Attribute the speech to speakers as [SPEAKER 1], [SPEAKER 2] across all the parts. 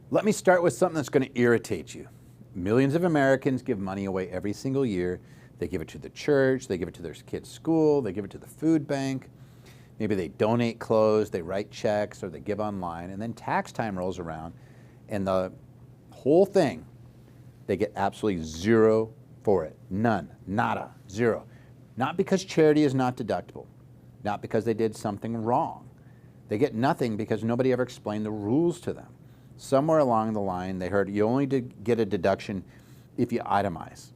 [SPEAKER 1] Let me start with something that's going to irritate you. Millions of Americans give money away every single year. They give it to the church, they give it to their kids' school, they give it to the food bank. Maybe they donate clothes, they write checks, or they give online, and then tax time rolls around, and the whole thing, they get absolutely zero for it. None, nada, zero. Not because charity is not deductible, not because they did something wrong. They get nothing because nobody ever explained the rules to them. Somewhere along the line, they heard you only get a deduction if you itemize.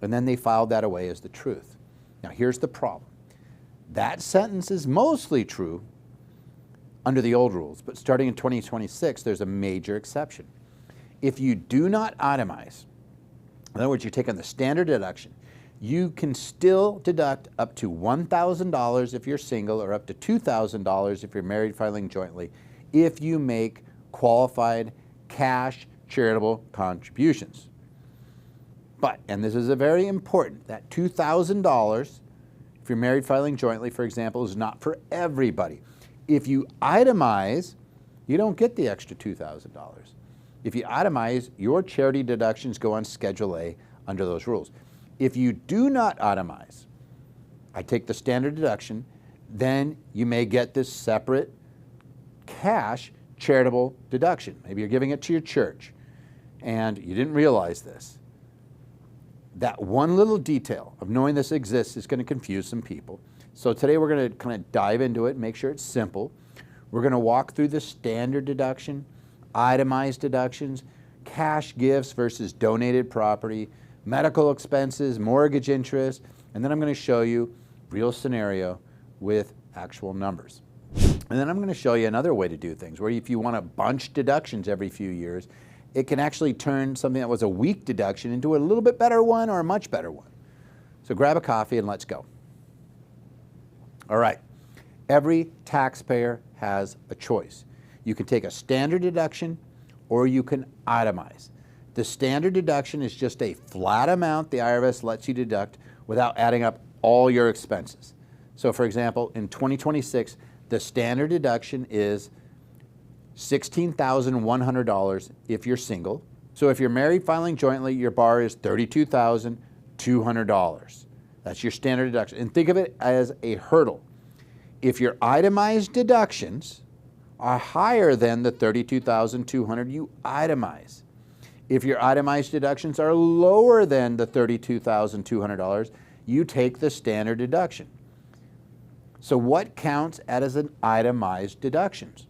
[SPEAKER 1] And then they filed that away as the truth. Now here's the problem. That sentence is mostly true under the old rules, but starting in 2026, there's a major exception. If you do not itemize, in other words, you're taking the standard deduction, you can still deduct up to $1,000 if you're single or up to $2,000 if you're married filing jointly if you make qualified cash charitable contributions. But, and this is a very important, that $2,000 if you're married filing jointly, for example, is not for everybody. If you itemize, you don't get the extra $2,000. If you itemize, your charity deductions go on Schedule A under those rules. If you do not itemize, I take the standard deduction, then you may get this separate cash charitable deduction. Maybe you're giving it to your church and you didn't realize this. That one little detail of knowing this exists is going to confuse some people. So today we're going to kind of dive into it, make sure it's simple. We're going to walk through the standard deduction, itemized deductions, cash gifts versus donated property, medical expenses, mortgage interest, and then I'm going to show you real scenario with actual numbers. And then I'm going to show you another way to do things, where if you want to bunch deductions every few years, it can actually turn something that was a weak deduction into a little bit better one or a much better one. So grab a coffee and let's go. All right, every taxpayer has a choice. You can take a standard deduction or you can itemize. The standard deduction is just a flat amount the IRS lets you deduct without adding up all your expenses. So for example, in 2026, the standard deduction is $16,100 if you're single. So if you're married filing jointly, your bar is $32,200. That's your standard deduction. And think of it as a hurdle. If your itemized deductions are higher than the $32,200, you itemize. If your itemized deductions are lower than the $32,200, you take the standard deduction. So what counts as an itemized deductions?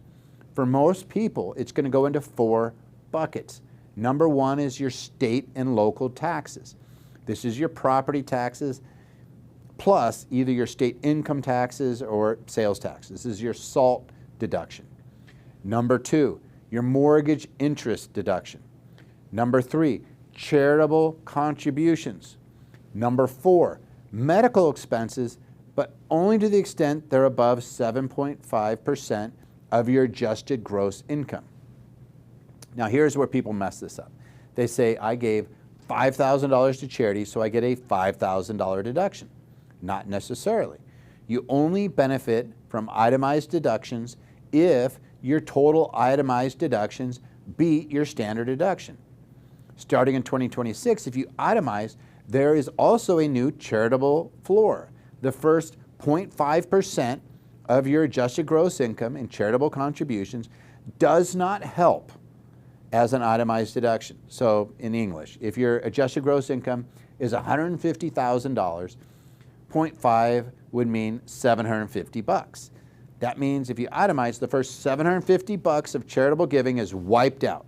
[SPEAKER 1] For most people, it's going to go into 4 buckets. Number 1 is your state and local taxes. This is your property taxes plus either your state income taxes or sales taxes. This is your SALT deduction. Number 2, your mortgage interest deduction. Number 3, charitable contributions. Number 4, medical expenses, but only to the extent they're above 7.5% of your adjusted gross income. Now here's where people mess this up. They say, I gave $5,000 to charity, so I get a $5,000 deduction. Not necessarily. You only benefit from itemized deductions if your total itemized deductions beat your standard deduction. Starting in 2026, if you itemize, there is also a new charitable floor. The first 0.5% of your adjusted gross income in charitable contributions does not help as an itemized deduction. So in English, if your adjusted gross income is $150,000, 0.5 would mean $750. That means if you itemize, the first $750 of charitable giving is wiped out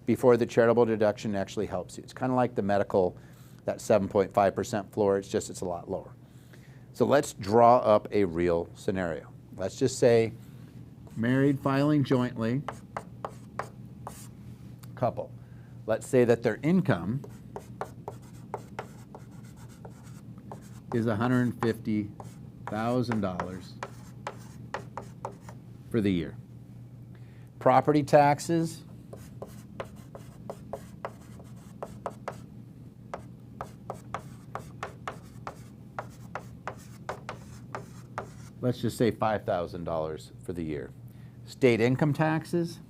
[SPEAKER 1] before the charitable deduction actually helps you. It's kind of like the medical, that 7.5% floor, it's just it's a lot lower. So let's draw up a real scenario. Let's just say married filing jointly couple. Let's say that their income is $150,000 for the year. Property taxes, let's just say $5,000 for the year. State income taxes,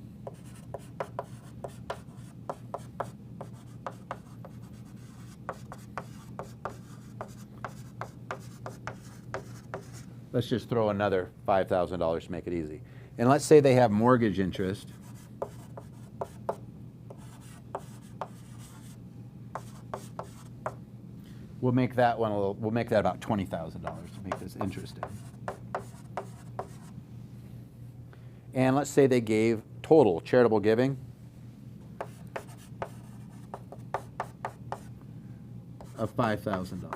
[SPEAKER 1] let's just throw another $5,000 to make it easy. And let's say they have mortgage interest. We'll make that one a little, we'll make that about $20,000 to make this interesting. And let's say they gave total charitable giving of $5,000.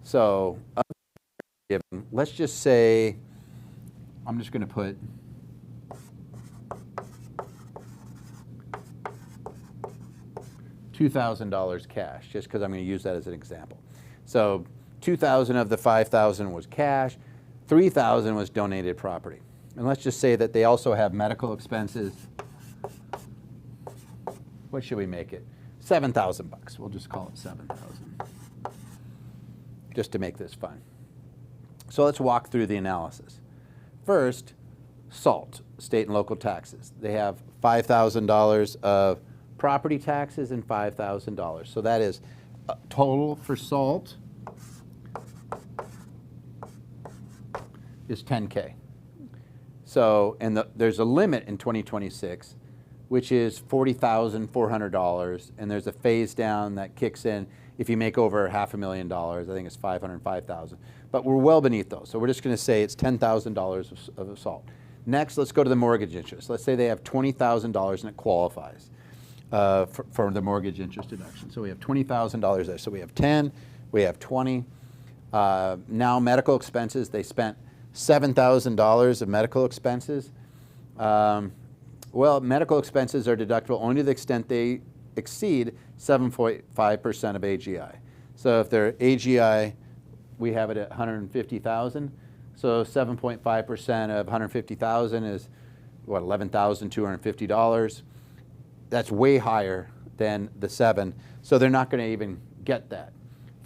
[SPEAKER 1] So, let's just say, I'm just going to put $2,000 cash, just because I'm going to use that as an example. So $2,000 of the $5,000 was cash, $3,000 was donated property. And let's just say that they also have medical expenses. What should we make it? $7,000. We'll just call it $7,000, just to make this fun. So let's walk through the analysis. First, SALT, state and local taxes. They have $5,000 of property taxes and $5,000. So that is total for SALT is $10K. So, and there's a limit in 2026, which is $40,400, and there's a phase down that kicks in if you make over $500,000. I think it's $505,000. But we're well beneath those. So we're just going to say it's $10,000 of SALT. Next, let's go to the mortgage interest. Let's say they have $20,000 and it qualifies for the mortgage interest deduction. So we have $20,000 there. So we have 10, we have 20. Now medical expenses, they spent $7,000 of medical expenses. Well, medical expenses are deductible only to the extent they exceed 7.5% of AGI. So if their AGI, we have it at 150,000. So 7.5% of 150,000 is what, $11,250. That's way higher than the 7. So they're not going to even get that.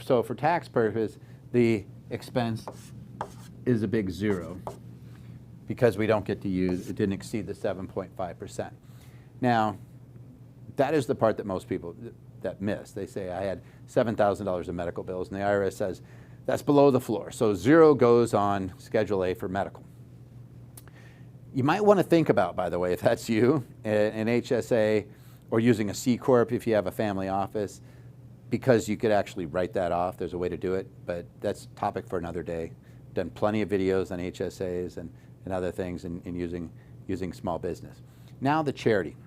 [SPEAKER 1] So for tax purposes, the expense is a big 0 because we don't get to use, it didn't exceed the 7.5%. Now, that is the part that most people that miss. They say, I had $7,000 of medical bills, and the IRS says, that's below the floor. So 0 goes on Schedule A for medical. You might want to think about, by the way, if that's you, an HSA, or using a C Corp if you have a family office, because you could actually write that off. There's a way to do it, but that's a topic for another day. Done plenty of videos on HSAs and other things in using small business. Now the charity.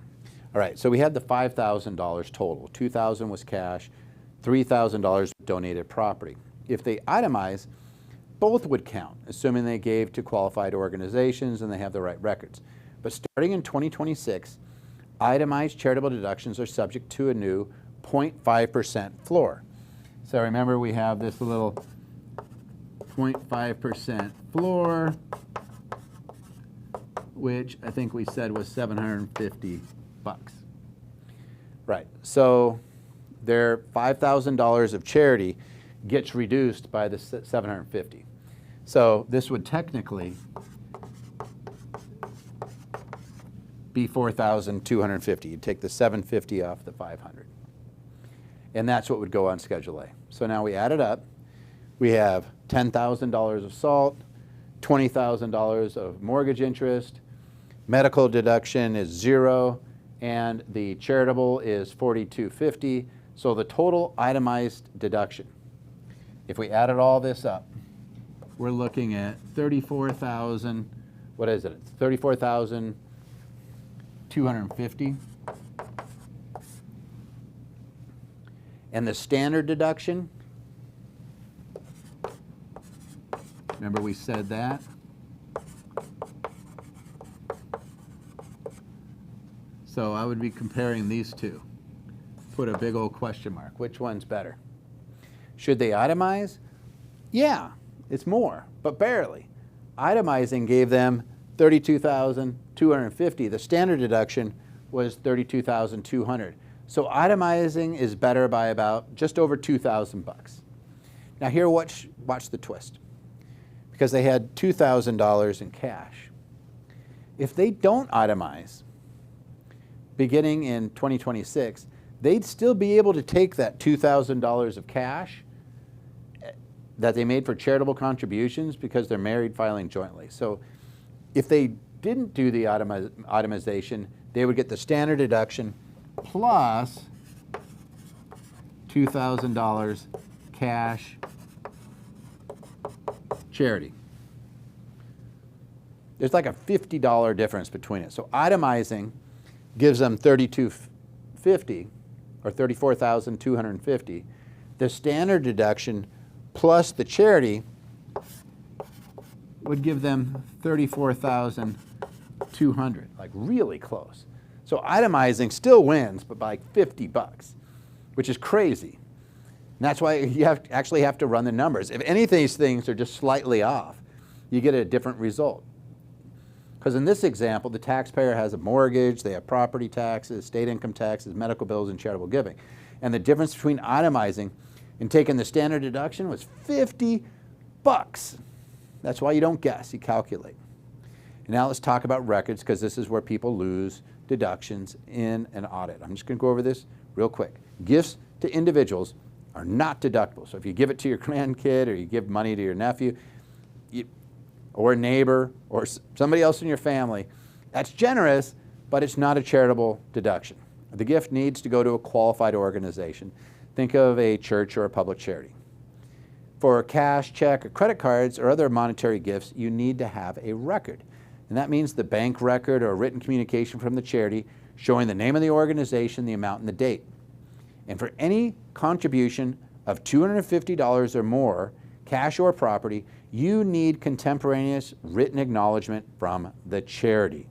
[SPEAKER 1] All right, so we had the $5,000 total. $2,000 was cash, $3,000 donated property. If they itemize, both would count, assuming they gave to qualified organizations and they have the right records. But starting in 2026, itemized charitable deductions are subject to a new 0.5% floor. So remember, we have this little 0.5% floor, which I think we said was $750. Right, so their $5,000 of charity gets reduced by the $750. So this would technically be $4,250. You'd take the $750 off the $500. And that's what would go on Schedule A. So now we add it up. We have $10,000 of SALT, $20,000 of mortgage interest, medical deduction is 0, and the charitable is $4,250. So the total itemized deduction, if we added all this up, we're looking at 34,000, what is it? It's 34,250. And the standard deduction, remember we said that? So I would be comparing these two. Put a big old question mark. Which one's better? Should they itemize? Yeah, it's more, but barely. Itemizing gave them $32,250. The standard deduction was $32,200. So itemizing is better by about just over $2,000. Now here, watch the twist. Because they had $2,000 in cash. If they don't itemize, beginning in 2026, they'd still be able to take that $2,000 of cash that they made for charitable contributions because they're married filing jointly. So if they didn't do the itemization, they would get the standard deduction plus $2,000 cash charity. There's like a $50 difference between it. So itemizing gives them $3,250 or $34,250. The standard deduction plus the charity would give them $34,200, like really close. So itemizing still wins, but by like $50, which is crazy. And that's why you actually have to run the numbers. If any of these things are just slightly off, you get a different result. Because in this example, the taxpayer has a mortgage, they have property taxes, state income taxes, medical bills, and charitable giving. And the difference between itemizing and taking the standard deduction was $50. That's why you don't guess, you calculate. And now let's talk about records, because this is where people lose deductions in an audit. I'm just going to go over this real quick. Gifts to individuals are not deductible. So if you give it to your grandkid or you give money to your nephew or a neighbor or somebody else in your family, that's generous, but it's not a charitable deduction. The gift needs to go to a qualified organization. Think of a church or a public charity. For cash, check, or credit cards or other monetary gifts, you need to have a record. And that means the bank record or a written communication from the charity showing the name of the organization, the amount, and the date. And for any contribution of $250 or more, cash or property, you need contemporaneous written acknowledgement from the charity.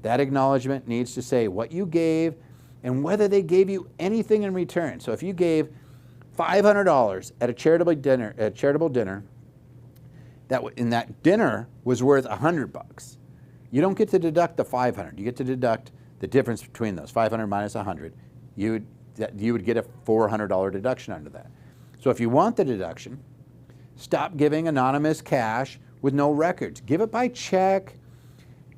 [SPEAKER 1] That acknowledgement needs to say what you gave and whether they gave you anything in return. So if you gave $500 at a charitable dinner, and that dinner was worth $100, you don't get to deduct the $500. You get to deduct the difference between those, $500 minus $100. You would get a $400 deduction under that. So if you want the deduction, stop giving anonymous cash with no records. Give it by check.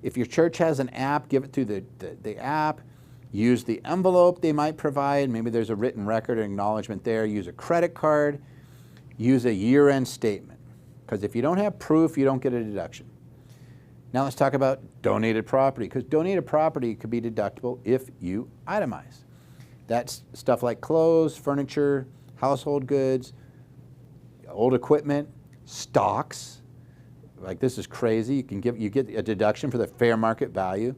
[SPEAKER 1] If your church has an app, give it through the app. Use the envelope they might provide. Maybe there's a written record or acknowledgement there. Use a credit card. Use a year-end statement. Because if you don't have proof, you don't get a deduction. Now let's talk about donated property, because donated property could be deductible if you itemize. That's stuff like clothes, furniture, household goods, old equipment, stocks. Like this is crazy. You get a deduction for the fair market value.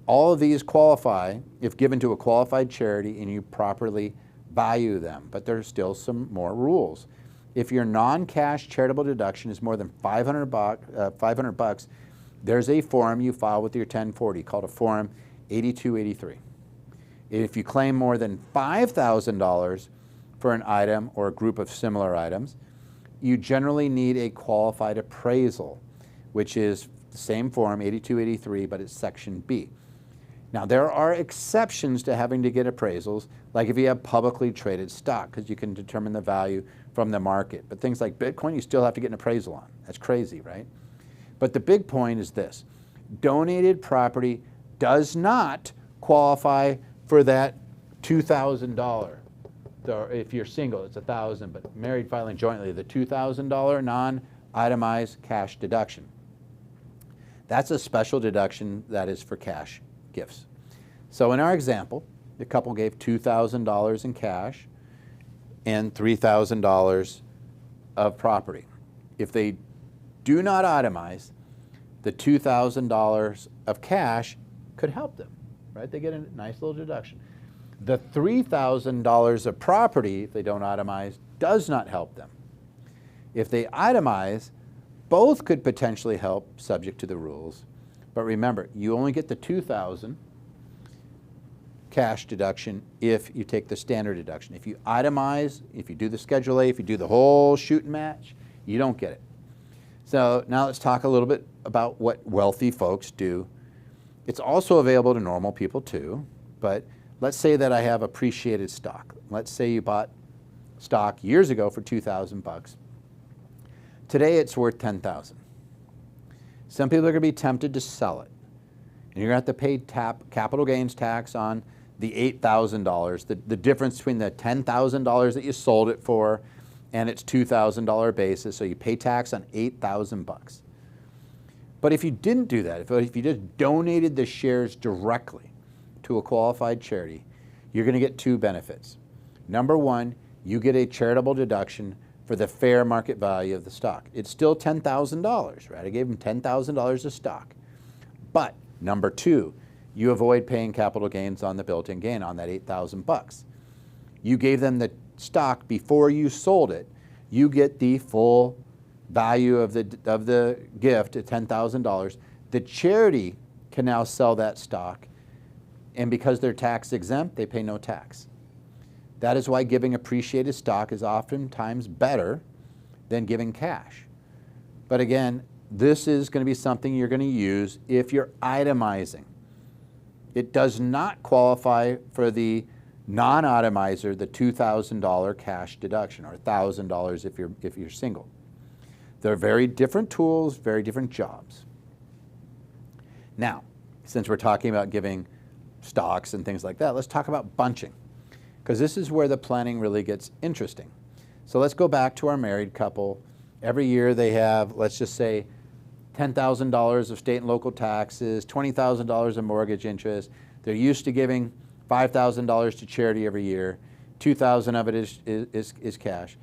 [SPEAKER 1] All of these qualify if given to a qualified charity and you properly value them, but there's still some more rules. If your non-cash charitable deduction is more than $500, there's a form you file with your 1040 called a Form 8283. If you claim more than $5,000 for an item or a group of similar items, you generally need a qualified appraisal, which is the same Form 8283, but it's Section B. Now, there are exceptions to having to get appraisals, like if you have publicly traded stock, because you can determine the value from the market. But things like Bitcoin, you still have to get an appraisal on. That's crazy, right? But the big point is this. Donated property does not qualify for that $2,000. If you're single, it's $1,000, but married filing jointly, the $2,000 non-itemized cash deduction. That's a special deduction that is for cash gifts. So in our example, the couple gave $2,000 in cash and $3,000 of property. If they do not itemize, the $2,000 of cash could help them, right? They get a nice little deduction. The $3,000 of property, if they don't itemize, does not help them. If they itemize, both could potentially help, subject to the rules. But remember, you only get the $2,000 cash deduction if you take the standard deduction. If you itemize, if you do the Schedule A, if you do the whole shoot and match, you don't get it. So now let's talk a little bit about what wealthy folks do. It's also available to normal people too, but let's say that I have appreciated stock. Let's say you bought stock years ago for $2,000. Today it's worth $10,000. Some people are going to be tempted to sell it. And you're going to have to pay capital gains tax on the $8,000, the difference between the $10,000 that you sold it for and it's $2,000 basis, so you pay tax on $8,000. But if you didn't do that, if you just donated the shares directly to a qualified charity, you're going to get two benefits. Number one, you get a charitable deduction for the fair market value of the stock. It's still $10,000, right? I gave them $10,000 of stock. But number two, you avoid paying capital gains on the built-in gain on that $8,000. You gave them the stock before you sold it. You get the full value of the gift at $10,000. The charity can now sell that stock, and because they're tax exempt, they pay no tax. That is why giving appreciated stock is oftentimes better than giving cash. But again, this is going to be something you're going to use if you're itemizing. It does not qualify for the non-itemizer, the $2,000 cash deduction, or $1,000 if you're single. They're very different tools, very different jobs. Now, since we're talking about giving stocks and things like that, let's talk about bunching, because this is where the planning really gets interesting. So let's go back to our married couple. Every year they have, let's just say, $10,000 of state and local taxes, $20,000 of mortgage interest. They're used to giving $5,000 to charity every year. $2,000 of it is cash.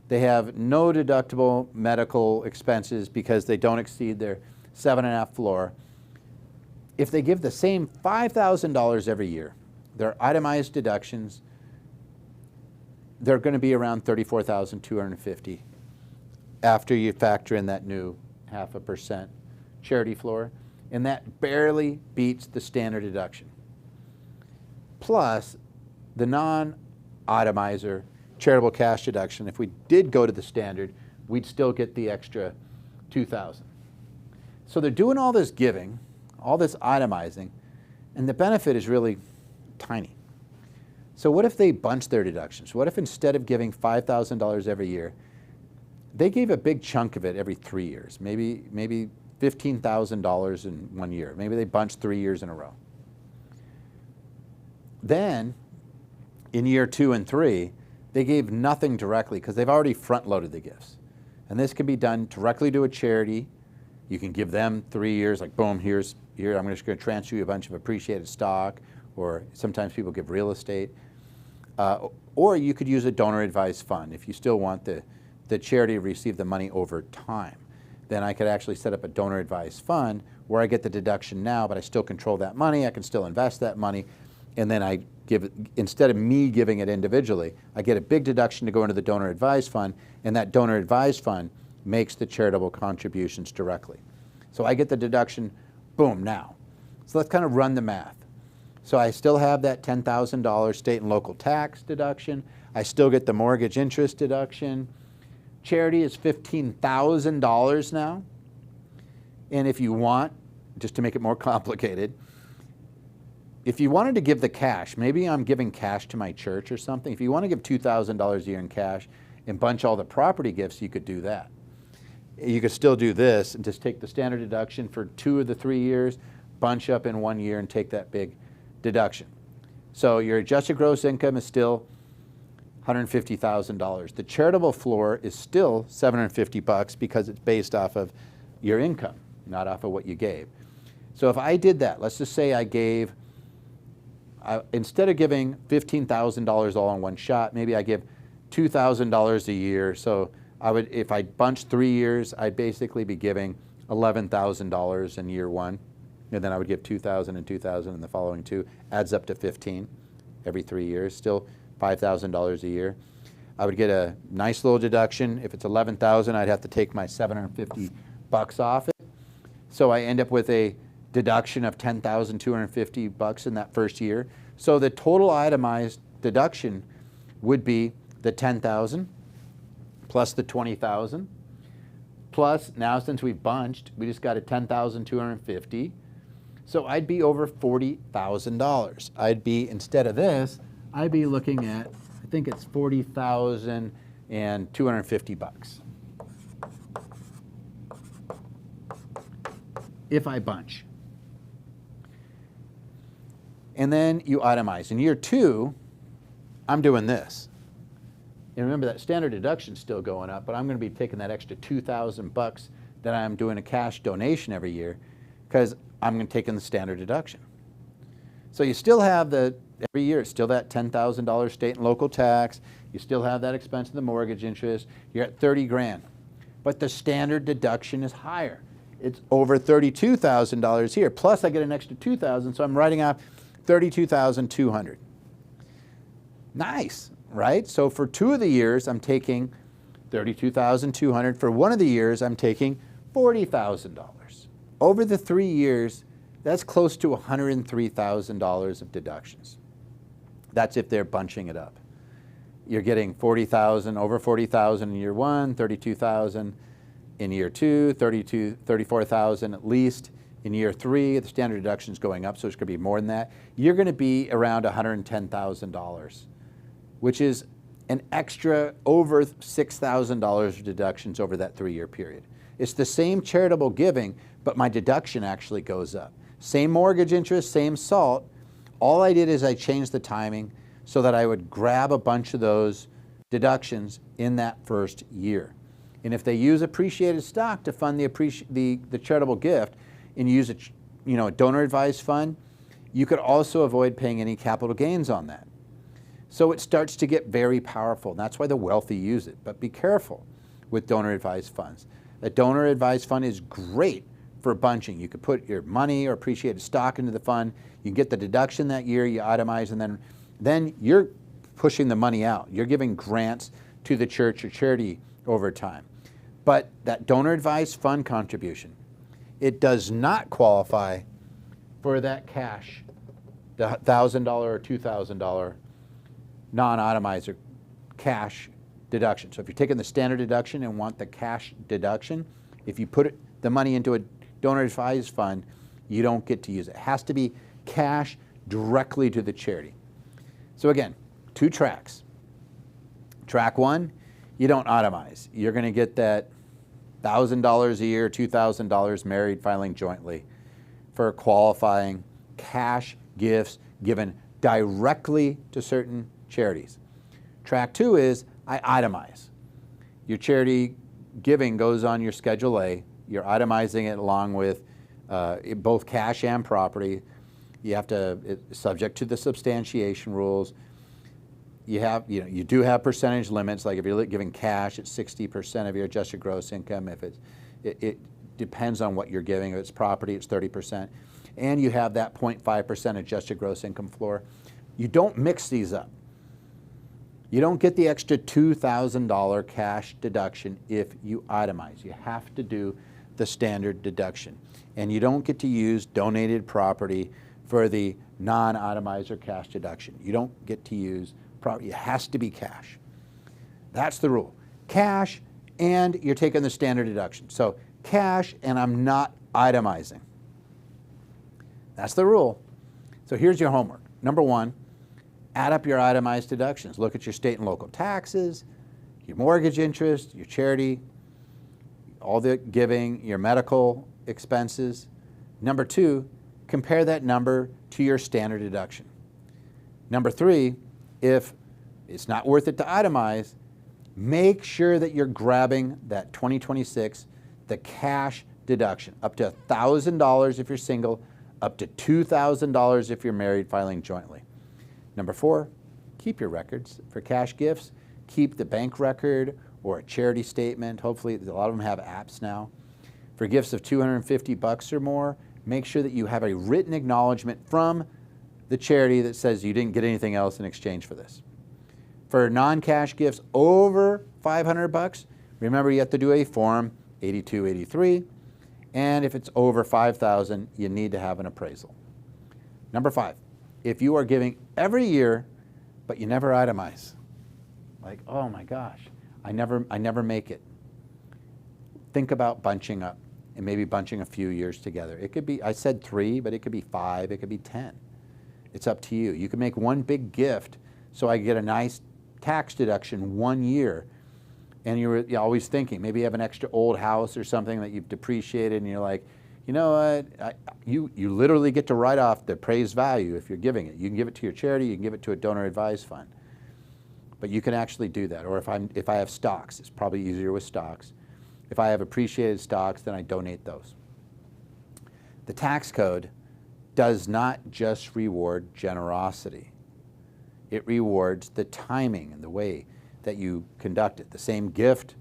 [SPEAKER 1] They have no deductible medical expenses because they don't exceed their 7.5 floor. If they give the same $5,000 every year, their itemized deductions, they're going to be around $34,250 after you factor in that new 0.5% charity floor, and that barely beats the standard deduction. Plus, the non-itemizer charitable cash deduction, if we did go to the standard, we'd still get the extra $2,000. So they're doing all this giving, all this itemizing, and the benefit is really tiny. So what if they bunch their deductions? What if instead of giving $5,000 every year, they gave a big chunk of it every 3 years, maybe $15,000 in 1 year. Maybe they bunched 3 years in a row. Then, in year 2 and 3, they gave nothing directly because they've already front-loaded the gifts. And this can be done directly to a charity. You can give them 3 years, like boom, here, I'm just going to transfer you a bunch of appreciated stock, or sometimes people give real estate. Or you could use a donor-advised fund if you still want the charity to receive the money over time. Then I could actually set up a donor-advised fund where I get the deduction now, but I still control that money. I can still invest that money. And then I give, instead of me giving it individually, I get a big deduction to go into the donor-advised fund, and that donor-advised fund makes the charitable contributions directly. So I get the deduction, boom, now. So let's kind of run the math. So I still have that $10,000 state and local tax deduction. I still get the mortgage interest deduction. Charity is $15,000 now. And if you want, just to make it more complicated, if you wanted to give the cash, maybe I'm giving cash to my church or something. If you want to give $2,000 a year in cash and bunch all the property gifts, you could do that. You could still do this and just take the standard deduction for 2 of the 3 years, bunch up in 1 year and take that big deduction. So your adjusted gross income is still $150,000. The charitable floor is still $750 because it's based off of your income, not off of what you gave. So if I did that, let's just say I gave, instead of giving $15,000 all in one shot, maybe I give $2,000 a year. So I would, if I bunched 3 years, I'd basically be giving $11,000 in year 1. And then I would give $2,000 and $2,000 in the following 2, adds up to $15,000 every 3 years, still $5,000 a year. I would get a nice little deduction. If it's $11,000, I'd have to take my $750 off it. So I end up with a deduction of $10,250 in that first year. So the total itemized deduction would be the $10,000 plus the $20,000 plus, now since we've bunched, we just got a $10,250. So I'd be over $40,000. I'd be, instead of this, I'd be looking at, I think it's $40,250 if I bunch. And then you itemize. In year 2, I'm doing this. And remember that standard deduction is still going up, but I'm going to be taking that extra $2,000 that I'm doing a cash donation every year because I'm going to take in the standard deduction. So you still have every year, it's still that $10,000 state and local tax. You still have that expense of the mortgage interest. You're at 30 grand. But the standard deduction is higher. It's over $32,000 here. Plus I get an extra $2,000, so I'm writing off $32,200. Nice, right? So for 2 of the years, I'm taking $32,200. For 1 of the years, I'm taking $40,000. Over the 3 years, that's close to $103,000 of deductions. That's if they're bunching it up. You're getting $40,000, over $40,000 in year 1, $32,000 in year 2, $34,000 at least. In year 3, the standard deduction is going up, so it's going to be more than that. You're going to be around $110,000, which is an extra over $6,000 of deductions over that 3-year period. It's the same charitable giving, but my deduction actually goes up. Same mortgage interest, same SALT. All I did is I changed the timing so that I would grab a bunch of those deductions in that first year. And if they use appreciated stock to fund the charitable gift and use a donor advised fund, you could also avoid paying any capital gains on that. So it starts to get very powerful. And that's why the wealthy use it. But be careful with donor advised funds. A donor advised fund is great for bunching. You could put your money or appreciated stock into the fund. You get the deduction that year, you itemize, and then you're pushing the money out. You're giving grants to the church or charity over time. But that donor advised fund contribution, it does not qualify for that cash, the $1,000 or $2,000 non-itemizer cash deduction. So if you're taking the standard deduction and want the cash deduction, if you put the money into a donor advised fund, you don't get to use it. It has to be cash directly to the charity. So again, 2 tracks. Track 1, you don't itemize. You're going to get that $1,000 a year, $2,000 married filing jointly for qualifying cash gifts given directly to certain charities. Track 2 is I itemize. Your charity giving goes on your Schedule A. You're itemizing it along with both cash and property. You have to, it's subject to the substantiation rules. You do have percentage limits, like if you're giving cash, it's 60% of your adjusted gross income. If it depends on what you're giving. If it's property, it's 30%. And you have that 0.5% adjusted gross income floor. You don't mix these up. You don't get the extra $2,000 cash deduction if you itemize. You have to do the standard deduction. And you don't get to use donated property for the non-itemizer cash deduction. You don't get to use property. It has to be cash. That's the rule. Cash, and you're taking the standard deduction. So cash, and I'm not itemizing. That's the rule. So here's your homework. Number 1, add up your itemized deductions. Look at your state and local taxes, your mortgage interest, your charity, all the giving, your medical expenses. Number 2, compare that number to your standard deduction. Number 3, if it's not worth it to itemize, make sure that you're grabbing that 2026, the cash deduction, up to $1,000 if you're single, up to $2,000 if you're married filing jointly. Number 4, keep your records for cash gifts. Keep the bank record or a charity statement. Hopefully, a lot of them have apps now. For gifts of $250 or more, make sure that you have a written acknowledgement from the charity that says you didn't get anything else in exchange for this. For non-cash gifts over $500, remember you have to do a Form 8283. And if it's over $5,000, you need to have an appraisal. Number 5, if you are giving every year, but you never itemize, like, oh my gosh, I never make it. Think about bunching up and maybe bunching a few years together. It could be, I said 3, but it could be 5, it could be 10. It's up to you. You can make one big gift so I get a nice tax deduction 1 year. And you're always thinking, maybe you have an extra old house or something that you've depreciated, and you're like, you know what, you literally get to write off the appraised value if you're giving it. You can give it to your charity, you can give it to a donor advised fund. But you can actually do that. Or if I have stocks, it's probably easier with stocks. If I have appreciated stocks, then I donate those. The tax code does not just reward generosity. It rewards the timing and the way that you conduct it. The same gift,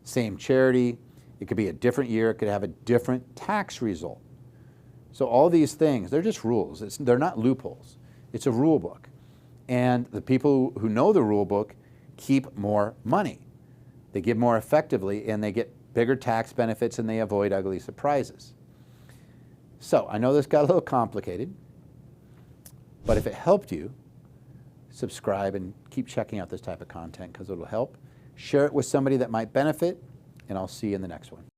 [SPEAKER 1] same charity, it could be a different year, it could have a different tax result. So all these things, they're just rules. They're not loopholes. It's a rule book. And the people who know the rule book keep more money. They give more effectively, and they get bigger tax benefits, and they avoid ugly surprises. So I know this got a little complicated, but if it helped you, subscribe and keep checking out this type of content because it'll help. Share it with somebody that might benefit, and I'll see you in the next one.